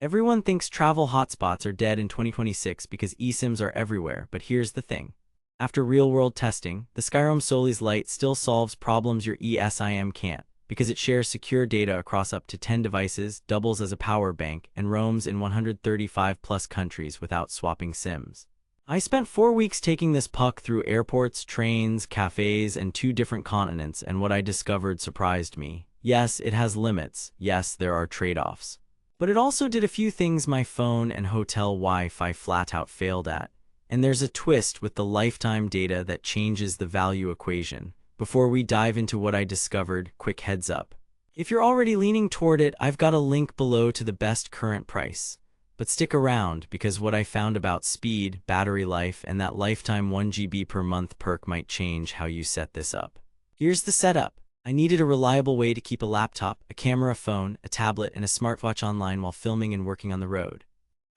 Everyone thinks travel hotspots are dead in 2026 because eSIMs are everywhere, but here's the thing. After real-world testing, the Skyroam Solis Lite still solves problems your eSIM can't, because it shares secure data across up to 10 devices, doubles as a power bank, and roams in 135+ countries without swapping SIMs. I spent 4 weeks taking this puck through airports, trains, cafes, and 2 different continents, and what I discovered surprised me. Yes, it has limits. Yes, there are trade-offs. But it also did a few things my phone and hotel Wi-Fi flat-out failed at. And there's a twist with the lifetime data that changes the value equation. Before we dive into what I discovered, quick heads up. If you're already leaning toward it, I've got a link below to the best current price. But stick around, because what I found about speed, battery life, and that lifetime 1 GB per month perk might change how you set this up. Here's the setup. I needed a reliable way to keep a laptop, a camera phone, a tablet, and a smartwatch online while filming and working on the road.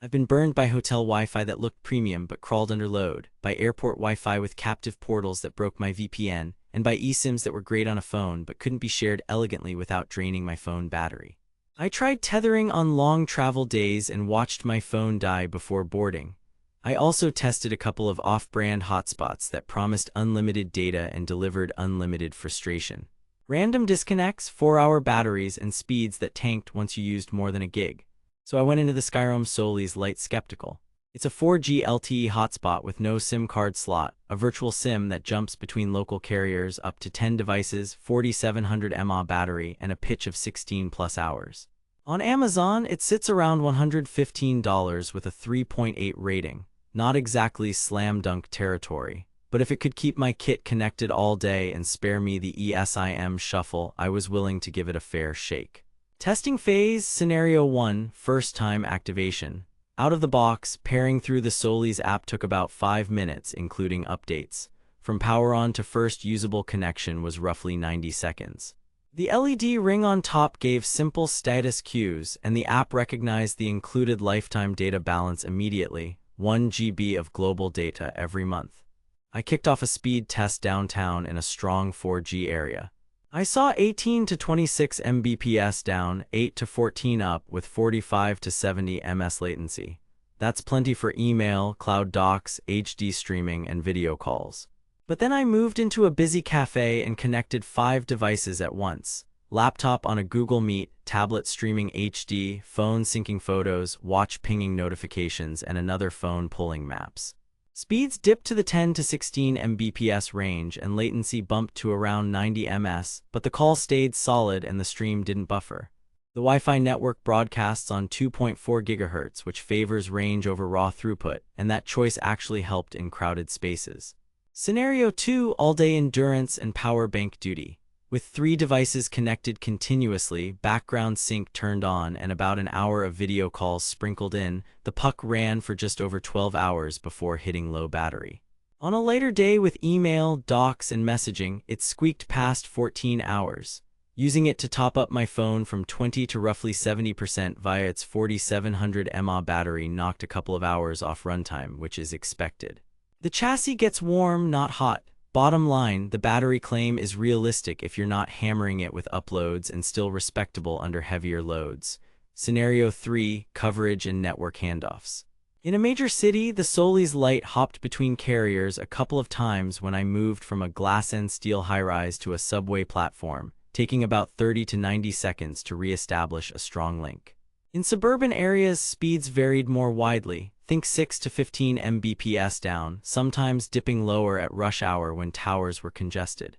I've been burned by hotel Wi-Fi that looked premium but crawled under load, by airport Wi-Fi with captive portals that broke my VPN, and by eSIMs that were great on a phone but couldn't be shared elegantly without draining my phone battery. I tried tethering on long travel days and watched my phone die before boarding. I also tested a couple of off-brand hotspots that promised unlimited data and delivered unlimited frustration. Random disconnects, 4-hour batteries, and speeds that tanked once you used more than a gig. So I went into the Skyroam Solis Lite skeptical. It's a 4G LTE hotspot with no SIM card slot, a virtual SIM that jumps between local carriers, up to 10 devices, 4700 mAh battery, and a pitch of 16+ hours. On Amazon, it sits around $115 with a 3.8 rating. Not exactly slam dunk territory. But if it could keep my kit connected all day and spare me the eSIM shuffle, I was willing to give it a fair shake. Testing phase, Scenario 1, first time activation. Out of the box, pairing through the Solis app took about 5 minutes, including updates. From power on to first usable connection was roughly 90 seconds. The LED ring on top gave simple status cues, and the app recognized the included lifetime data balance immediately, 1 GB of global data every month. I kicked off a speed test downtown in a strong 4G area. I saw 18 to 26 Mbps down, 8 to 14 up with 45 to 70 ms latency. That's plenty for email, cloud docs, HD streaming, and video calls. But then I moved into a busy cafe and connected 5 devices at once. Laptop on a Google Meet, tablet streaming HD, phone syncing photos, watch pinging notifications, and another phone pulling maps. Speeds dipped to the 10 to 16 Mbps range and latency bumped to around 90 ms, but the call stayed solid and the stream didn't buffer. The Wi-Fi network broadcasts on 2.4 GHz, which favors range over raw throughput, and that choice actually helped in crowded spaces. Scenario 2, all-day endurance and power bank duty. With 3 devices connected continuously, background sync turned on, and about an hour of video calls sprinkled in, the puck ran for just over 12 hours before hitting low battery. On a later day with email, docs, and messaging, it squeaked past 14 hours. Using it to top up my phone from 20 to roughly 70% via its 4700 mAh battery knocked a couple of hours off runtime, which is expected. The chassis gets warm, not hot. Bottom line, the battery claim is realistic if you're not hammering it with uploads and still respectable under heavier loads. Scenario 3, coverage and network handoffs. In a major city, the Solis Lite hopped between carriers a couple of times when I moved from a glass-end steel high-rise to a subway platform, taking about 30 to 90 seconds to re-establish a strong link. In suburban areas, speeds varied more widely. Think 6 to 15 Mbps down, sometimes dipping lower at rush hour when towers were congested.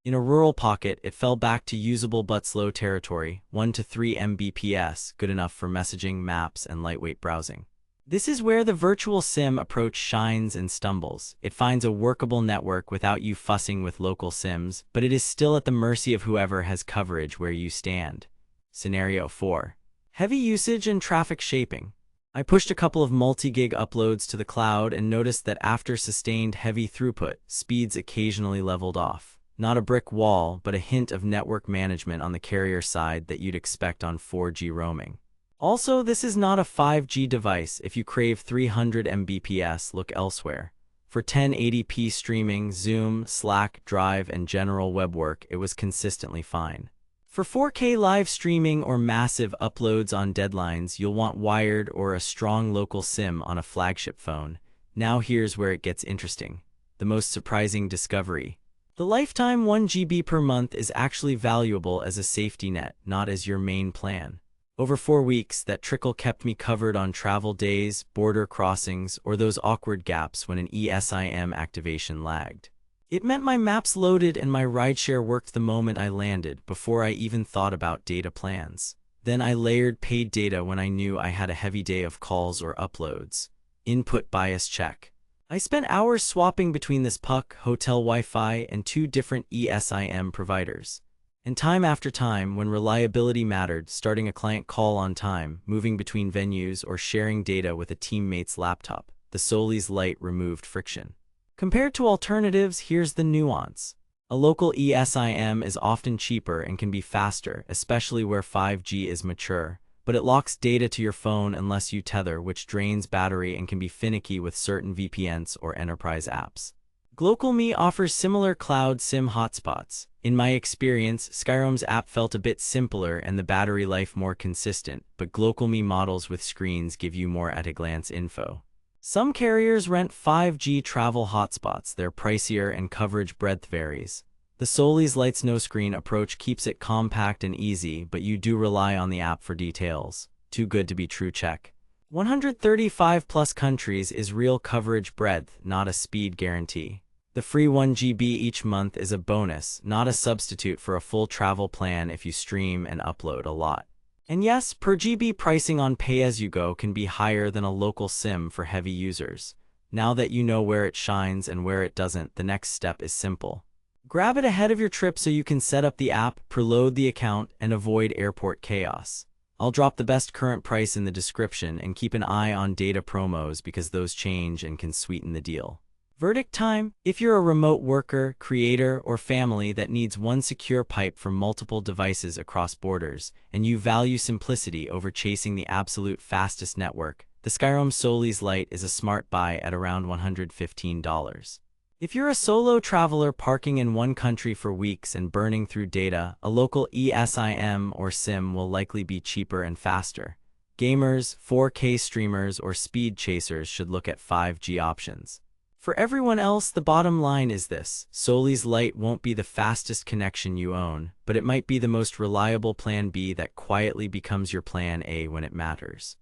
In a rural pocket, it fell back to usable but slow territory, 1 to 3 Mbps, good enough for messaging, maps, and lightweight browsing. This is where the virtual SIM approach shines and stumbles. It finds a workable network without you fussing with local SIMs, but it is still at the mercy of whoever has coverage where you stand. Scenario 4. Heavy usage and traffic shaping. I pushed a couple of multi-gig uploads to the cloud and noticed that after sustained heavy throughput, speeds occasionally leveled off. Not a brick wall, but a hint of network management on the carrier side that you'd expect on 4G roaming. Also, this is not a 5G device. If you crave 300 Mbps, look elsewhere. For 1080p streaming, Zoom, Slack, Drive, and general web work, it was consistently fine. For 4K live streaming or massive uploads on deadlines, you'll want wired or a strong local SIM on a flagship phone. Now here's where it gets interesting. The most surprising discovery. The lifetime 1 GB per month is actually valuable as a safety net, not as your main plan. Over 4 weeks, that trickle kept me covered on travel days, border crossings, or those awkward gaps when an eSIM activation lagged. It meant my maps loaded and my rideshare worked the moment I landed, before I even thought about data plans. Then I layered paid data when I knew I had a heavy day of calls or uploads. Input bias check. I spent hours swapping between this puck, hotel Wi-Fi, and 2 different eSIM providers. And time after time, when reliability mattered, starting a client call on time, moving between venues, or sharing data with a teammate's laptop, the Solis Lite removed friction. Compared to alternatives, here's the nuance. A local eSIM is often cheaper and can be faster, especially where 5G is mature, but it locks data to your phone unless you tether, which drains battery and can be finicky with certain VPNs or enterprise apps. GlocalMe offers similar cloud SIM hotspots. In my experience, Skyroam's app felt a bit simpler and the battery life more consistent, but GlocalMe models with screens give you more at-a-glance info. Some carriers rent 5G travel hotspots. They're pricier and coverage breadth varies. The Solis Lite's no-screen approach keeps it compact and easy, but you do rely on the app for details. Too good to be true check. 135 plus countries is real coverage breadth, not a speed guarantee. The free 1 GB each month is a bonus, not a substitute for a full travel plan if you stream and upload a lot. And yes, per GB pricing on pay-as-you-go can be higher than a local SIM for heavy users. Now that you know where it shines and where it doesn't, the next step is simple. Grab it ahead of your trip so you can set up the app, preload the account, and avoid airport chaos. I'll drop the best current price in the description and keep an eye on data promos because those change and can sweeten the deal. Verdict time: if you're a remote worker, creator, or family that needs one secure pipe for multiple devices across borders, and you value simplicity over chasing the absolute fastest network, the Skyroam Solis Lite is a smart buy at around $115. If you're a solo traveler parking in one country for weeks and burning through data, a local eSIM or SIM will likely be cheaper and faster. Gamers, 4K streamers, or speed chasers should look at 5G options. For everyone else, the bottom line is this: Solis Lite won't be the fastest connection you own, but it might be the most reliable plan B that quietly becomes your plan A when it matters.